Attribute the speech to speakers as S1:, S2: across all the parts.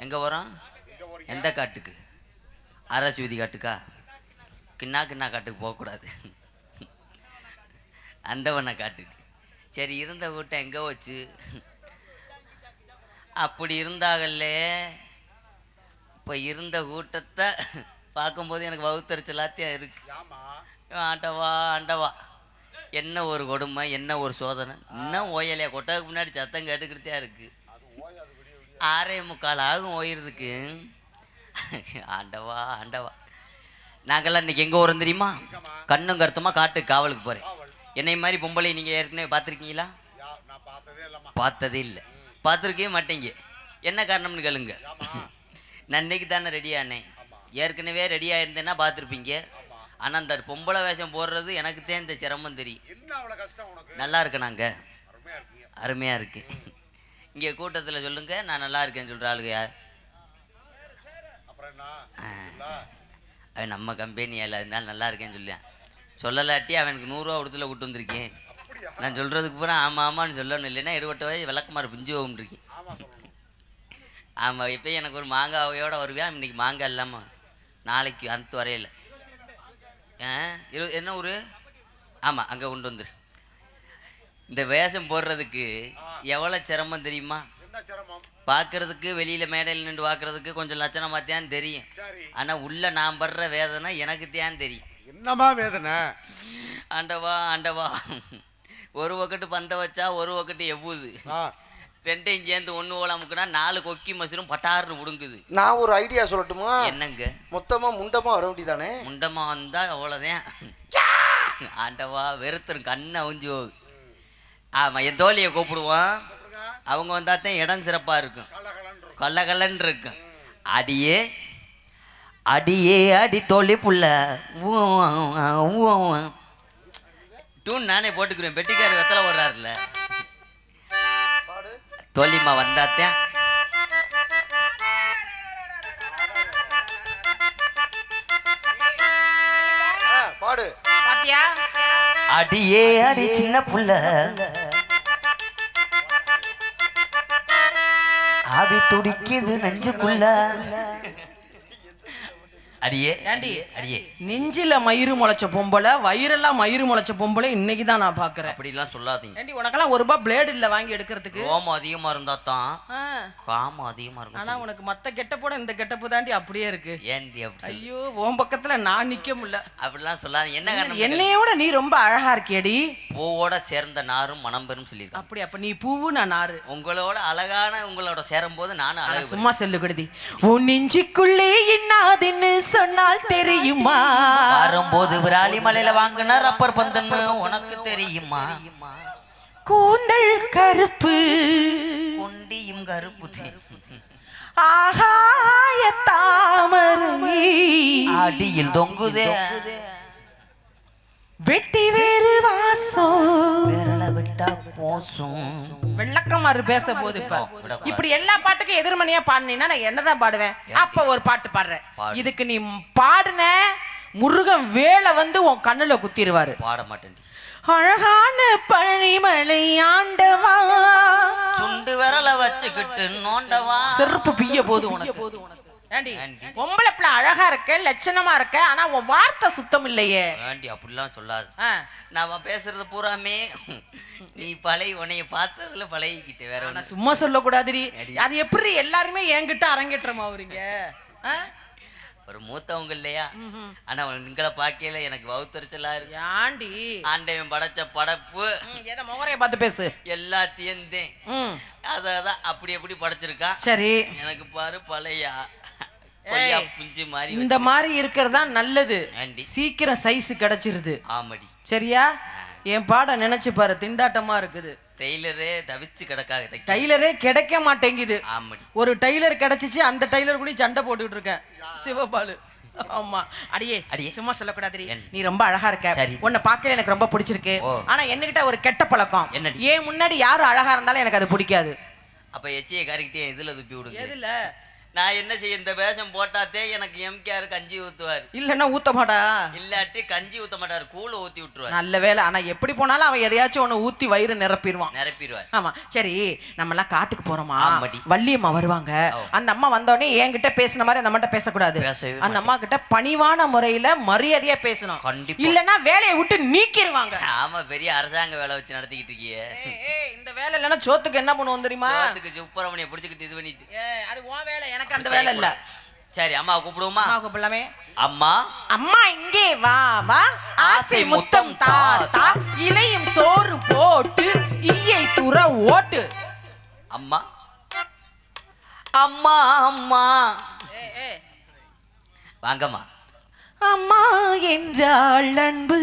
S1: எங்கே வரோம்? எந்த காட்டுக்கு? அரசு வீதி காட்டுக்கா? கிண்ணா கிண்ணா காட்டுக்கு போகக்கூடாது, அண்டவன காட்டுக்கு. சரி, இருந்த வீட்டை எங்கே வச்சு அப்படி இருந்தாகல்லே. இப்போ இருந்த கூட்டத்தை பார்க்கும்போது எனக்கு வகுத்தறிச்சலாத்தியம் இருக்கு. ஆண்டவா ஆண்டவா, என்ன ஒரு கொடுமை, என்ன ஒரு சோதனை. இன்னும் ஓயலையா? கொட்டதுக்கு முன்னாடி சத்தம் கேட்டுக்கிட்டே இருக்கு. 6:45 ஆகும் ஓயிறதுக்கு. ஆண்டவா ஆண்டவா. நாங்கள்லாம் இன்னைக்கு எங்கே வரோம் தெரியுமா? கண்ணும் கருத்துமா காட்டுக்கு காவலுக்கு போகிறேன். என்னை மாதிரி பொம்பளை நீங்கள் ஏற்கனவே பார்த்துருக்கீங்களா? பார்த்ததே இல்லை, பார்த்துருக்கவே மாட்டேங்க. என்ன காரணம்னு கேளுங்க. நான் இன்னைக்கு தானே ரெடியானேன். ஏற்கனவே ரெடியாக இருந்தேன்னா பார்த்துருப்பீங்க. ஆனால் அந்த பொம்பளை வேஷம் போடுறது எனக்கு தான் இந்த சிரமம் தெரியும். நல்லா இருக்கு, நாங்கள் அருமையாக இருக்கு. இங்கே கூட்டத்தில் சொல்லுங்க, நான் நல்லா இருக்கேன்னு சொல்கிற ஆளுங்க யார்? அவன் நம்ம கம்பெனியால், அதனால நல்லா இருக்கேன்னு சொல்லுவேன். சொல்லலாட்டி அவனுக்கு 100 ரூபா கொடுத்துல கூட்டு வந்திருக்கேன். நான் சொல்கிறதுக்கு பூரா ஆமாம் ஆமான்னு சொல்லணும், இல்லைன்னா 28 வயசு விளக்குமாறு பிஞ்சு போகும்ருக்கேன். ஆமாம், இப்போ எனக்கு ஒரு மாங்காயோட வருவேன். இன்னைக்கு மாங்காய் இல்லாமல் நாளைக்கு அந்த வரையில என்ன ஊர்? ஆமாம், அங்கே கொண்டு வந்துரு. இந்த வேஷம் போடுறதுக்கு எவ்வளோ சிரமம் தெரியுமா? பார்க்கறதுக்கு வெளியில் மேடையில் நின்று பார்க்கறதுக்கு கொஞ்சம் லட்சணமாக தான் தெரியும். ஆனால் உள்ள நான் படுற வேதனை எனக்கு தான் தெரியும்.
S2: என்னமா வேதனை?
S1: ஆண்டவா ஆண்டவா. ஒரு வக்கட்டு பந்த வச்சா ஒரு வக்கட்டு எவ்வுது, ரெண்டையும் சேர்ந்து ஒன்று ஓலாமுக்குனா 4 கொக்கி மசரும் பட்டாருன்னு விடுங்குது.
S2: நான் ஒரு ஐடியா சொல்லட்டுமா?
S1: என்னங்க?
S2: மொத்தமாக முண்டமாக வர வேண்டியதானே?
S1: முண்டமாக வந்தால் அவ்வளோதான். ஆண்டவா, வெறுத்துரும், கண்ணை அவுஞ்சு போகுது. ஆமாம், என் தோழியை கூப்பிடுவான். அவங்க வந்தால் தான் இடம் சிறப்பாக இருக்கும், கல்லகலன்னு இருக்கும். அடியே அடியே அடி தோழி புள்ள டூன் நானே போட்டுக்கிறேன். பெட்டிக்காரு வெத்தலை ஓடுறாருல, தோழிமா வந்தாத்தேன்.
S2: பாடு.
S3: பாத்தியா?
S1: அடியே அடி சின்ன புள்ள ஆவி துடிக்குது நெஞ்சுக்குள்ள. அடியே
S3: ஏண்டி
S1: அடியே,
S3: நெஞ்சில மயிறு முளைச்ச பொம்பளை, வயிறெல்லாம் மயிறு முளைச்ச பொம்பளை இன்னைக்கு தான் நான் பாக்குறேன்.
S1: அப்படிலாம் சொல்லாதீங்க.
S3: ஏண்டி, உனக்கெல்லாம் ₹1 பிளேடு இல்ல வாங்கி எடுக்கிறதுக்கு?
S1: ரோமம் அதிகமா இருந்தா தான் காமம் அதிகமா இருக்கும்.
S3: ஆனா உனக்கு மத்த கெட்டப்போட இந்த கெட்டப்பு தாண்டி அப்படியே இருக்கு.
S1: ஏண்டி அப்படி?
S3: ஐயோ, உன் பக்கத்துல நான் நிக்க முடியல.
S1: அப்படிலாம் சொல்லாதீங்க. என்ன காரணம்?
S3: என்னையோட நீ ரொம்ப அழகா இருக்கியடி.
S1: பூவோட சேர்ந்த நாரும் மனம் பெறும் சொல்லியிருக்கேன்.
S3: அப்படி? அப்ப நீ பூவு, நான் நாரு.
S1: உங்களோட அழகான உங்களோட சேரும் போது நானும் அழகு.
S3: சும்மா செல்லு கெடுதி. உன் நெஞ்சுக்குள்ளே இன்னாதுன்னு சொன்னால் தெரியுமா?
S1: வரும்போது விராலி மலையில வாங்கின ரப்பர் பந்தன்னு உனக்கு தெரியுமா?
S3: கூந்தல் கருப்பு,
S1: கொண்டியும் கருப்பு,
S3: ஆகாய தாமரை
S1: அடியில் தொங்குதே,
S3: வெட்டி வேறு வாசம்,
S1: விரல விட்டா கோசும்.
S3: வெள்ளக்கமாறு பேச போது. இப்படி எல்லா பாட்டுக்கும் எதிர்மனையா பாடினா நான் என்னதான் பாடுவேன்? அப்ப ஒரு பாட்டு பாடுறேன். இதுக்கு நீ பாடுன முருகன் வேலை வந்து உன் கண்ணுல குத்திடுவாரு.
S1: பாட மாட்டேன்.
S3: அழகான பழிமலை ஆண்டவா,
S1: சுண்டு விரல வச்சுக்கிட்டு நோண்டவா,
S3: செருப்பு பிய்ய போது உனக்கு. ஏண்டி, பொம்பளை பிள்ளை அழகா இருக்க, லட்சணமா இருக்க, ஆனா உன் வார்த்தை சுத்தம் இல்லையே.
S1: ஏண்டி அப்படிலாம் சொல்லாது. நான் பேசுறது பூராமே நீ உன்னைய பார்த்ததுல பழகிக்கிட்டு. வேற
S3: ஒண்ணு சும்மா சொல்லக்கூடாதுடி. அது எப்படி எல்லாருமே என்கிட்ட அரங்கேற்றமா அவருங்க?
S1: ஒரு மூத்தவங்க இல்லையா? ஆனா உங்களை பார்க்கல எனக்கு வவுத்தறிச்சலா இருக்கு.
S3: ஆண்டி,
S1: ஆண்டவன் படைச்ச படைப்பு
S3: என்ன முகரைய பார்த்து பேசு.
S1: எல்லாத்தையும் அதான் அப்படி எப்படி படைச்சிருக்கா.
S3: சரி,
S1: எனக்கு பாரு பழைய புஞ்சு மாதிரி.
S3: இந்த மாதிரி இருக்கிறதா நல்லது. சீக்கிரம் சைஸ் கிடைச்சிருது.
S1: ஆமாடி.
S3: சரியா? என் பாட நினைச்சு பாரு, திண்டாட்டமா இருக்குது.
S1: டெய்லரே தவிச்சு கிடக்காக.
S3: டெய்லரே கிடைக்க மாட்டேங்குது.
S1: ஆமாடி.
S3: ஒரு டெய்லர் கிடைச்சிச்சு, அந்த டெய்லர் கூட சண்டை போட்டுக்கிட்டு இருக்கேன். சிவபாலு. ஆமா. அடியே அடியே, சும்மா சொல்லக்கூடாது. நீ ரொம்ப அழகா இருக்க, உன்னை பார்க்க எனக்கு ரொம்ப பிடிச்சிருக்கு. ஆனா என்கிட்ட ஒரு கெட்ட பழக்கம். ஏன் முன்னாடி யாரும் அழகா இருந்தாலும் எனக்கு அது பிடிக்காது.
S1: அப்ப எச்சியை கறிக்கிட்டே இதுல துப்பி விடுங்க.
S3: எதுல?
S1: நான் என்ன செய்ய இந்த வேஷம் போட்டாத்தே எனக்கு எம்கேஆர் கஞ்சி ஊத்துவாரு.
S3: இல்லன்னா ஊத்த மாட்டா.
S1: இல்லாட்டி கஞ்சி ஊத்த மாட்டாரு, கூழ ஊத்தி விட்டுருவாரு.
S3: நல்ல வேலை. ஆனா எப்படி போனாலும் அவன் எதையாச்சும் ஒண்ணு ஊத்தி வயிறு நிரப்பிடுவான். ஆமா. சரி, நம்ம எல்லாம் காட்டுக்கு போறோமா? வள்ளியம்மா வருவாங்க. அந்த அம்மா வந்தோடனே என்கிட்ட பேசின மாதிரி அந்த அம்மாட்ட பேசக்கூடாது. அந்த அம்மா கிட்ட பணிவான முறையில மரியாதையா பேசணும். இல்லன்னா வேலையை விட்டு நீக்கிடுவாங்க.
S1: ஆமா, பெரிய அரசாங்க வேலை வச்சு நடத்திக்கிட்டு இருக்கியே.
S3: இந்த வேலை இல்லன்னா சோத்துக்கு என்ன பண்ணுவோம் தெரியுமா?
S1: சோத்துக்கு சுப்பரமணிய பிடிச்சிக்கிட்டு இது பண்ணிட்டு.
S3: அது உன் வேலை, எனக்கு அந்த வேலை இல்ல.
S1: சரி, அம்மா கூப்பிடுவோமா?
S3: அம்மா கூப்பிடலாமே.
S1: அம்மா,
S3: அம்மா இங்கே வா வா, ஆசை முத்தம் தாத்தா, இலையும் சோறு போட்டு ஈயை துற ஓட்டு.
S1: அம்மா அம்மா அம்மா வாங்கம்மா.
S3: அம்மா என்றாள் அன்பு.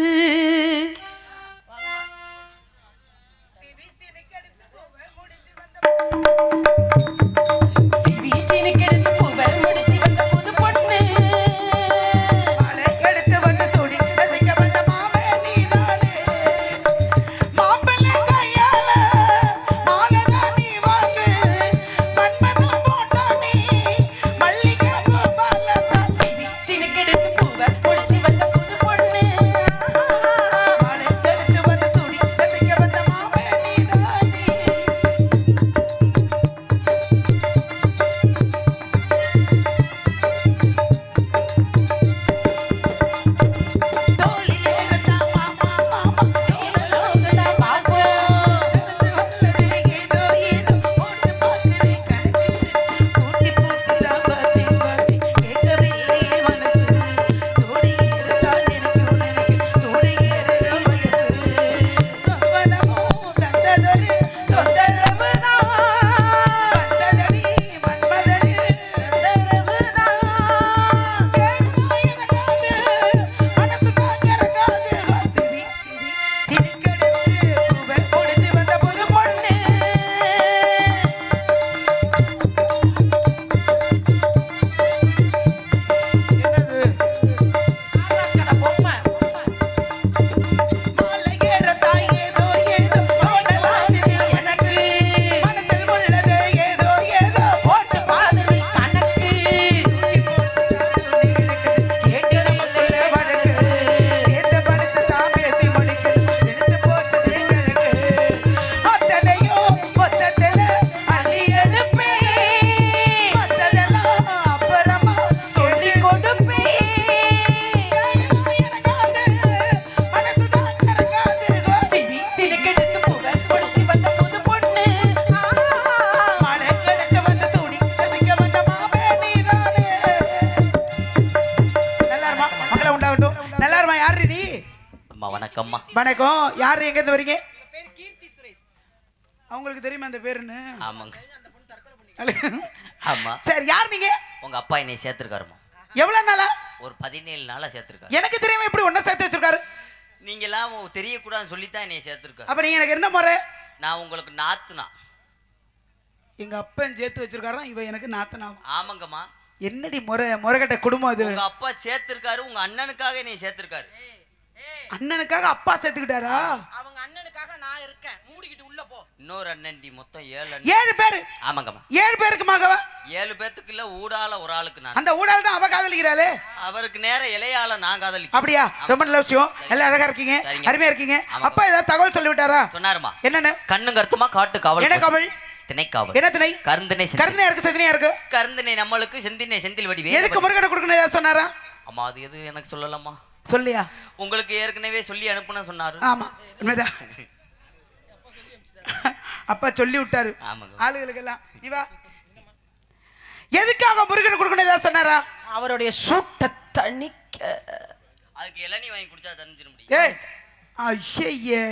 S4: வணக்கம். யாரு எங்க இருந்து வரீங்க? அவங்களுக்கு தெரியுமா அந்த பேருன்னு?
S1: ஆமாங்க. ஆமா.
S4: சரி, யார் நீங்க?
S1: உங்க அப்பா என்னை சேர்த்திருக்காருமா.
S4: எவ்வளவு நாளா?
S1: ஒரு 17 நாளா சேர்த்திருக்காரு.
S4: எனக்கு தெரியாம எப்படி ஒண்ணா சேர்த்து வச்சிருக்காரு?
S1: நீங்க எல்லாம் தெரியக்கூடாதுன்னு சொல்லித்தான் என்னை சேர்த்திருக்காரு.
S4: அப்ப நீங்க எனக்கு என்ன முறை?
S1: நான் உங்களுக்கு நாத்துனா.
S4: எங்க அப்பன் சேர்த்து வச்சிருக்காரா, இவ எனக்கு நாத்தனா?
S1: ஆமாங்கம்மா.
S4: என்னடி முறைகட்ட குடும்பம் அது?
S1: உங்க அப்பா சேர்த்திருக்காரு, உங்க அண்ணனுக்காக என்னை சேர்த்திருக்காரு.
S4: அண்ணனுக்காக அப்பா சேர்த்துக்கிட்டாரா?
S3: அவங்க அண்ணனுக்காக நான் இருக்கேன். மூடிக்கிட்டு உள்ள போ.
S1: இன்னொரு அண்ணன் மொத்தம்
S4: 7 பேரு.
S1: ஆமாங்கம்மா.
S4: 7 பேருக்கு மகவ?
S1: 7 பேத்துக்கு இல்ல, ஊடால ஒரு ஆளுக்கு நான்.
S4: அந்த ஊடால தான் அவ காதலிக்கிறாளே.
S1: அவருக்கு நேர இளையால நான் காதலிக்கிறேன்.
S4: அப்படியா? ரொம்ப நல்ல விஷயம். எல்லாம் அழகா இருக்கீங்க, அருமையா இருக்கீங்க. அப்பா ஏதாவது தகவல் சொல்லி விட்டாரா?
S1: சொன்னாருமா.
S4: என்னன்னு?
S1: கண்ணு கருத்துமா காட்டு காவல்.
S4: என்ன காவல்?
S1: திணைக்காவல்.
S4: என்ன திணை?
S1: கருந்தினை.
S4: கருந்தினை இருக்கு, செந்தினை இருக்கு.
S1: கருந்தினை நம்மளுக்கு, செந்தினை செந்தில் வடிவே.
S4: எதுக்கு முருகனை கொடுக்கணும் ஏதாவது சொன்னாரா?
S1: அம்மா, அது எது எனக்கு சொல்லலாமா?
S4: சொல்லியா?
S1: உங்களுக்கு ஏற்கனவே சொல்லி அனுப்புன சொன்னாரு.
S4: ஆமா, உண்மைதான். அப்பா சொல்லி விட்டாரு ஆளுகளுக்கு எல்லாம். நீ வா. எதுக்காக முருகனை கொடுக்கணும் ஏதாவது சொன்னாரா?
S3: அவருடைய சூட்டை தணிக்க.
S1: அதுக்கு இளநீ வாங்கி குடிச்சா தெரிஞ்சிட முடியும்.
S4: ஏய், ஐயே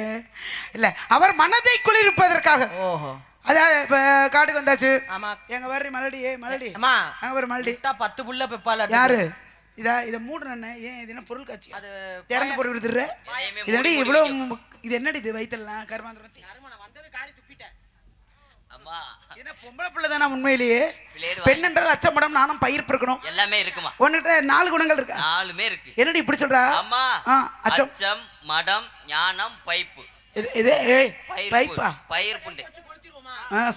S4: இல்ல, அவர் மனதை குளிர்ப்பதற்காக.
S3: ஓஹோ.
S4: அதான் இப்ப காட்டுக்கு வந்தாச்சு.
S3: ஆமா.
S4: எங்க வர்ற மலடி, மலடி
S3: அம்மா,
S4: அங்க வர மலடி.
S3: 10 புள்ள பெப்பால.
S4: யாரு இத மூடுறேன்? ஏன் இது என்ன பொருள் காட்சி?
S3: அது
S4: திறந்து போட்டு விடுதுற. இதடி இவ்வளவு, இது என்னடி இது? வயித்தெல்லாம் கர்மாந்திரம் வச்சு
S3: நான் வந்தது காரி துப்பிட்டேன்.
S1: அம்மா,
S4: என்ன பொம்பளை பிள்ளை தானே உண்மையிலேயே? பெண் என்றால் அச்சமடம், நானும் பயிர் இருக்கணும்,
S1: எல்லாமே இருக்குமா.
S4: உன்கிட்ட 4 குணங்கள் இருக்கு.
S1: 4மே இருக்கு.
S4: என்னடி இப்படி சொல்றா?
S1: அம்மா, அச்சம், மடம், ஞானம், பைப்பு.
S4: இது ஏய் பைப்பா?
S1: பயிர் புண்டை.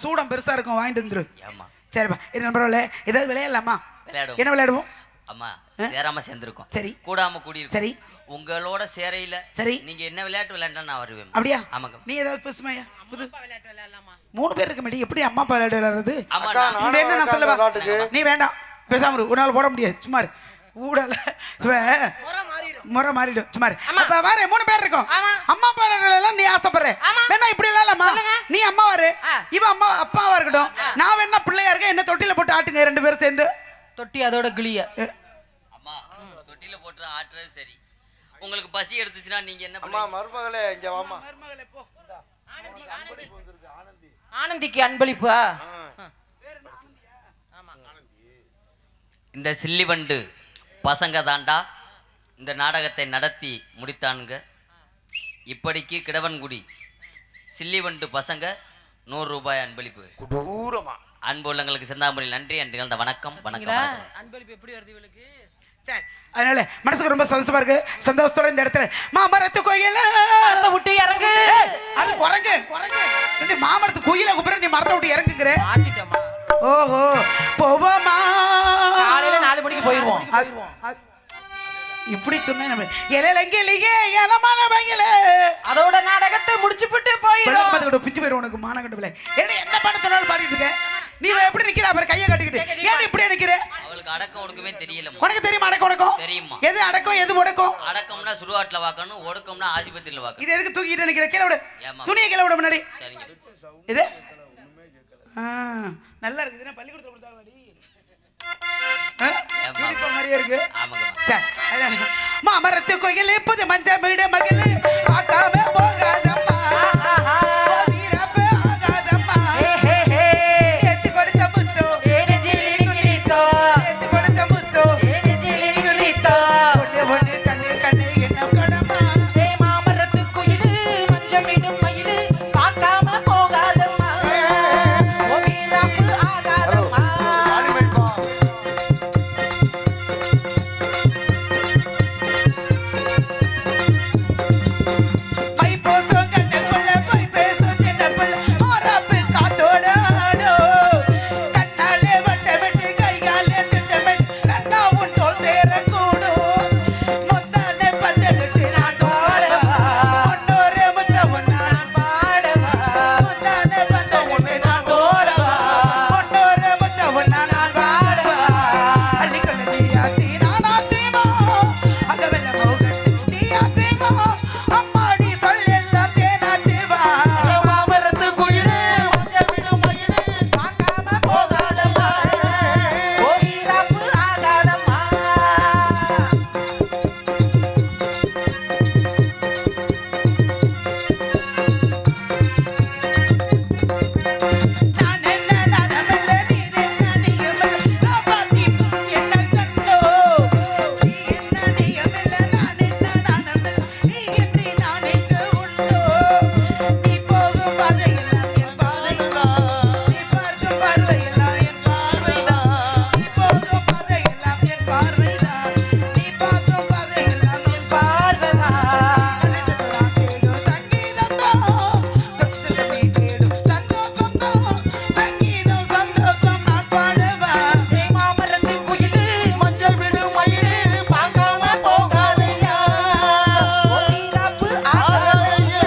S4: சூடம் பெருசா இருக்கும், வாங்கிட்டு வந்துரு.
S1: ஆமா.
S4: சரிப்பா இது பரவாயில்ல. ஏதாவது விளையாடலாமா?
S1: விளையாடுவோம்.
S4: என்ன விளையாடுவோம்?
S1: அம்மா சேராம சேர்ந்துருக்கோம்.
S4: சரி.
S1: கூடாம கூடி
S4: சரி.
S1: உங்களோட சேரையில
S4: சரி.
S1: நீங்க என்ன விளையாட்டு விளையாண்டா நான் வருவேன்.
S4: அப்படியா?
S1: ஆமாங்க.
S4: நீ ஏதாவது பேசுமாயா? புது 3 பேர் இருக்க மாட்டேங்க. எப்படி அம்மா அப்பா விளையாட்டு விளையாடுறது?
S1: ஆமா
S2: அக்கா,
S1: நான்
S4: நீ வேணா நான் சொல்லவா?
S2: விளையாட்டுக்கு.
S4: நீ வேண்டாம் பேசாம இரு. உன்னால போட முடியாது. சும்மா இரு. ஊடல முறை மாறிடும். சும்மா இரு. அப்ப வேற 3 பேர் இருக்கோம். அம்மா அப்பா எல்லாம் நீ ஆசைப்படுற வேணா இப்படி இல்லாமா? நீ அம்மா வாரு, இவன் அம்மா அப்பாவா இருக்கட்டும். நான் வேணா பிள்ளையா இருக்கேன். என்ன தொட்டில போட்டு ஆட்டுங்க 2 பேரும் சேர்ந்து.
S3: தொட்டி அதோட கிளிய
S1: அம்மா தொட்டில போட்டு ஆட்டுறது சரி. உங்களுக்கு பசி எடுத்துச்சுன்னா நீங்க என்ன
S2: அம்மா
S1: பண்ணுவீங்க?
S2: மருமகளே இங்க வாமா.
S4: மருமகளே போ.
S3: ஆனந்திக்கு அன்பளிப்பா?
S1: இந்த சில்லிவண்டு பசங்க தாண்டா இந்த நாடகத்தை நடத்தி முடித்தானுங்க. இப்படிக்கு கிடவன்குடி சில்லிவண்டு பசங்க 100 ரூபாய் அன்பளிப்பு.
S2: கொடூரமா.
S1: அன்பு உள்ளங்களுக்கு சிந்தாமணியில் நன்றி. அன்று கலந்த வணக்கம் வணக்கம்.
S3: அன்பளிப்பு எப்படி வருது இவளுக்கு?
S4: சரி. அதனால மனசுக்கு ரொம்ப சந்தோஷமா இருக்கு. சந்தோஷத்தோட இந்த இடத்துல மாமரத்து கோயில
S3: மரத்தை விட்டு இறங்கு.
S4: அது குரங்கு குரங்கு. மாமரத்து கோயில கூப்பிடுற நீ மரத்தை விட்டு இறங்குங்கிற.
S3: மாத்திட்டமா?
S4: ஓஹோ போவோமா?
S3: காலையில 4 மணிக்கு போயிருவோம்.
S4: இப்படி சொன்னேன் நம்ம எலலங்கிலியே எலமான வயல
S3: அதோட நாடகத்தை முடிச்சுட்டு போயிடும்.
S4: பள்ளமதோட பிச்சு பேர் உனக்கு மானகண்டவில்லை. என்ன எந்த பாடத்தினாலும் பாடிட்டு இருக்க? நீ எப்படி நிக்கிற? அப்புறம் கையை கட்டிக்கிட்டு ஏன் இப்படியே நிக்கிற?
S1: அவளுக்கு அடக்கம் ஒடுக்கமே தெரியல.
S4: உனக்கு தெரியுமா அடக்கம் ஒடுக்கம்?
S1: தெரியுமா?
S4: எது அடக்கம் எது முடக்கம்?
S1: அடக்கம்னா சுடுகாட்டுல வாக்கணும், ஒடுக்கம்னா ஆஸ்பத்திரியில வாக்கணும்.
S4: இது எதுக்கு தூக்கிட்டு நிக்கிற? கீழ விடு.
S1: ஏம்மா?
S4: துணியை கீழ விட முன்னாடி.
S1: சரிங்க.
S4: இது நல்லா இருக்குது. என்ன பள்ளிக்கூடத்துல கொடுத்தாங்கடி? யூனிஃபார்ம் மாதிரியே இருக்கு.
S1: ஆமாங்க.
S4: சரி. மாமரத்து கோயில் புது மஞ்ச வீடு மகளு பார்க்காம போகாதம்மா. வீரப்பு ஆகாதம்மா. ஏத்து கொடுத்த முத்தோ ஏத்து கொடுத்த முத்தோ ஒண்ணு கண்ணு கண்ணு என்ன கடமா.
S3: மாமரத்து கோயிலு மஞ்சமிடும் மயிலு பார்க்காம போகாதம்மா. வீரப்பு ஆகாதம்மா.
S4: பை போசோ கண்ணுக்குள்ள பை பேசோ சின்ன புள்ள மாறாப்பு காத்தோட ஆடோ. கண்ணாலே வட்டமிட்டு கைகாலே திட்டமிட்டு நன்னா உன் தோல் சேரக்கூடும். முத்தானே பந்தலிட்டு நான் பாடவா. முன்னோரே முத்தவன் நான் பாடவா. முத்தானே பந்தலிட்டு நான் போடவா. முன்னோரே முத்தவன் நான் பாடவா. அள்ளிக்கொண்டு நீயாச்சி நானாச்சிமா. அங்க வெள்ள மோகட்டு நீயாச்சிமா. அம்மாடி சொல்லெல்லாம் தேனாச்சிவா.
S3: மாமரத்து கோயிலு மஞ்சமிடும் மயிலு பார்க்காம போகாதம்மா. வீரப்பு ஆகாதம்மா.
S4: நான் என்ன நானமில்ல நீர் என்ன நீயுமில்ல ராசாத்தி என்ன கண்டோ. நீ என்ன நீயுமில்ல நான் என்ன நானமில்ல நீ இன்றி நான் எங்கு உண்டோ. நீ போகும் பாதையெல்லாம் என் பாதைதான். நீ பார்க்கும் பார்வையெல்லாம் என் பார்வைதான். நீ போகும் பாதையெல்லாம் என் பார்வைதான். நீ பார்க்கும் பாதையெல்லாம் என் பார்வைதான். நினைச்சது நான் தேடும் சங்கீதம் தான். தொட்டது நீ தேடும் சந்தோஷம் தான். சங்கீதம் சந்தோஷம் நான் பாடுவேன்.
S3: மாமரத்து கோயிலு மஞ்சள் விடும் மயிலு பார்க்காம போகாதையா. வீரப்பு ஆகாதையா.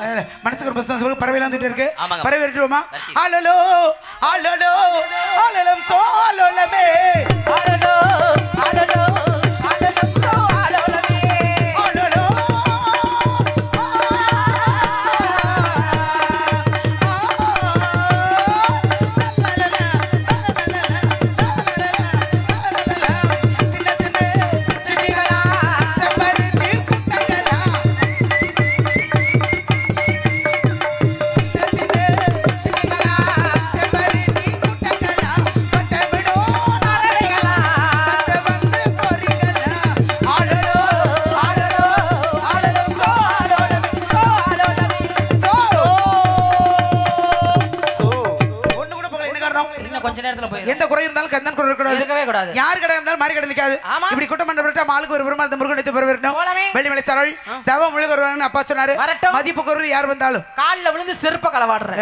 S4: அதனால மனசுக்கு ஒரு பசங்க சொல்லு பறவை வந்துட்டு இருக்கு.
S1: ஆமாங்க.
S4: பறவை விட்டுருவோமா?
S1: வரட்டி.
S4: ஆலோலோ ஆலோலோ ஆலோலம் சோ ஆலோலமே.
S3: ஆலலோ ஆலலோ ஆலலம் சோ ஆலோலமே.
S4: ஆலோலோ சின்ன சின்ன சிட்டிகளா செம்பருத்தி குட்டங்களா. சின்ன சின்ன சிட்டிகளா செம்பருத்தி குட்டங்களா. வட்டமிடும் நரவைகளா வந்து வந்து பொறிகளா. ஆலோலோ ஆலோலோ ஆலலம் சோ ஆலோலமே சோ ஆலோலமே சோ. ஒண்ணு கூட போகல. என்ன காரணம்?
S3: இன்னும் கொஞ்ச நேரத்துல போயிடும்.
S4: எந்த குறை இருந்தாலும் கந்தன் குறை இருக்கக்கூடாது.
S3: இருக்கவே கூடாது.
S4: யார் கடை இருந்தாலும் மாறி கடை நிக்காது.
S3: ஆமா.
S4: இப்படி கூட்டம் பண்ணப்பட்ட ஆளுக்கு ஒரு விரும்ப அந்த முருகன் எடுத்து பெறவேறணும்.
S3: போலாமே.
S4: வெள்ளி மலைச்சாரல் தவ முழுக வருவாங்கன்னு அப்பா சொன்னாரு.
S3: வரட்டும்.
S4: மதிப்பு குறை யார் வந்தாலும்
S3: கால்ல விழுந்து செருப்ப களவாடுற.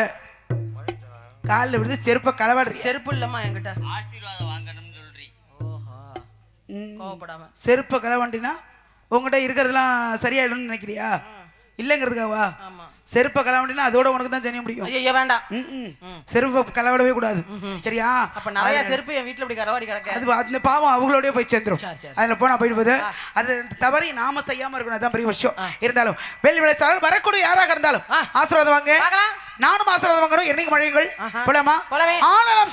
S4: காலில் விழுந்து செருப்பை களவாடுறீ.
S3: செருப்பு இல்லம்மா என்கிட்ட.
S1: ஆசீர்வாதம் வாங்கணும்னு சொல்றீ.
S3: ஓஹோ, கோவப்படாம.
S4: செருப்பை களவாண்டினா உங்ககிட்ட இருக்கிறதெல்லாம் சரியாயிடும்னு நினைக்கிறியா? இல்லைங்கிறதுக்காவா?
S3: ஆமா.
S4: செருப்பை களவாண்டினா அதோட உனக்கு தான் செய்ய முடியும்.
S3: ஐயோ வேண்டாம்.
S4: செருப்பை களவாடவே கூடாது. சரியா?
S3: அப்ப நிறைய செருப்பு என் வீட்டுல இப்படி கரவாடி கிடக்கு.
S4: அது அந்த பாவம் அவங்களோடய போய் சேர்ந்துரும்.
S3: சரி.
S4: அதுல போனா போயிட்டு போகுது. அது தவறி நாம செய்யாம இருக்கணும். அதான் பெரிய விஷயம். இருந்தாலும் வெள்ளி விளைச்சாலும் வரக்கூடிய யாராக இருந்தாலும் ஆசீர்வாதம் வாங்க. நானும் ஆசீர்வாதம் வாங்கணும். என்னைக்கு மழைகள் போலாமா?
S3: போலவே.
S4: ஆனலம்